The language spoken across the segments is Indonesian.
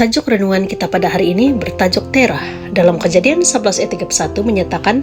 Tajuk renungan kita pada hari ini bertajuk Terah. Dalam Kejadian 11 ayat 31 menyatakan,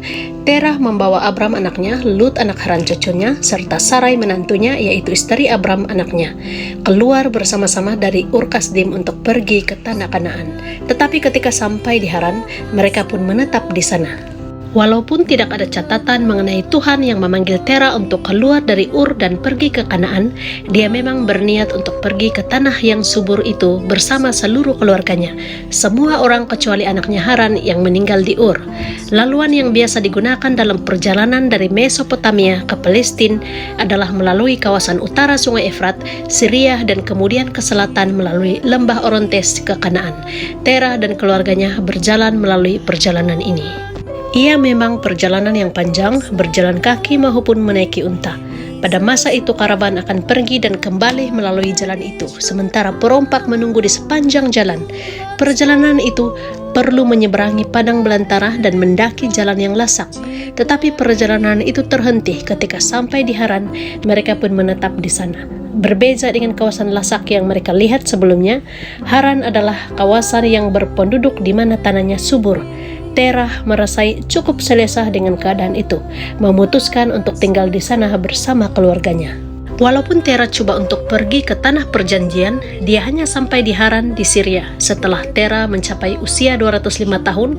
Terah membawa Abram anaknya, Lut anak Haran cucunya, serta Sarai menantunya, yaitu istri Abram anaknya, keluar bersama-sama dari Ur Kasdim untuk pergi ke tanah Kanaan. Tetapi ketika sampai di Haran, mereka pun menetap di sana. Walaupun tidak ada catatan mengenai Tuhan yang memanggil Terah untuk keluar dari Ur dan pergi ke Kanaan, dia memang berniat untuk pergi ke tanah yang subur itu bersama seluruh keluarganya, semua orang kecuali anaknya Haran yang meninggal di Ur. Laluan yang biasa digunakan dalam perjalanan dari Mesopotamia ke Palestina adalah melalui kawasan utara Sungai Efrat, Syria, dan kemudian ke selatan melalui lembah Orontes ke Kanaan. Terah dan keluarganya berjalan melalui perjalanan ini. Ia memang perjalanan yang panjang, berjalan kaki maupun menaiki unta. Pada masa itu karavan akan pergi dan kembali melalui jalan itu, sementara perompak menunggu di sepanjang jalan. Perjalanan itu perlu menyeberangi padang belantara dan mendaki jalan yang lasak. Tetapi perjalanan itu terhenti ketika sampai di Haran, mereka pun menetap di sana. Berbeda dengan kawasan lasak yang mereka lihat sebelumnya, Haran adalah kawasan yang berpenduduk di mana tanahnya subur. Terah merasai cukup selesa dengan keadaan itu, memutuskan untuk tinggal di sana bersama keluarganya. Walaupun Terah coba untuk pergi ke tanah perjanjian, dia hanya sampai di Haran di Syria. Setelah Terah mencapai usia 205 tahun,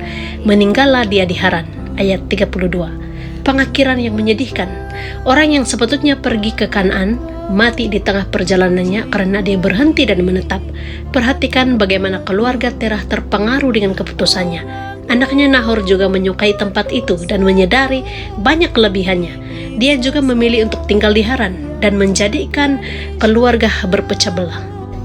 meninggallah dia di Haran. Ayat 32. Pengakhiran yang menyedihkan. Orang yang sepatutnya pergi ke Kanaan mati di tengah perjalanannya karena dia berhenti dan menetap. Perhatikan bagaimana keluarga Terah terpengaruh dengan keputusannya. Anaknya Nahor juga menyukai tempat itu dan menyadari banyak kelebihannya. Dia juga memilih untuk tinggal di Haran dan menjadikan keluarga berpecah belah.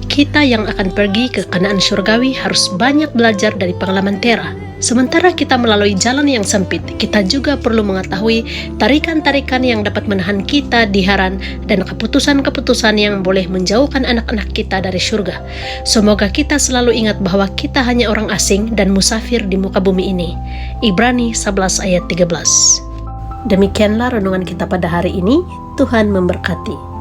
Kita yang akan pergi ke Kanaan surgawi harus banyak belajar dari pengalaman Terah. Sementara kita melalui jalan yang sempit, kita juga perlu mengetahui tarikan-tarikan yang dapat menahan kita di Haran dan keputusan-keputusan yang boleh menjauhkan anak-anak kita dari surga. Semoga kita selalu ingat bahwa kita hanya orang asing dan musafir di muka bumi ini. Ibrani 11 ayat 13. Demikianlah renungan kita pada hari ini. Tuhan memberkati.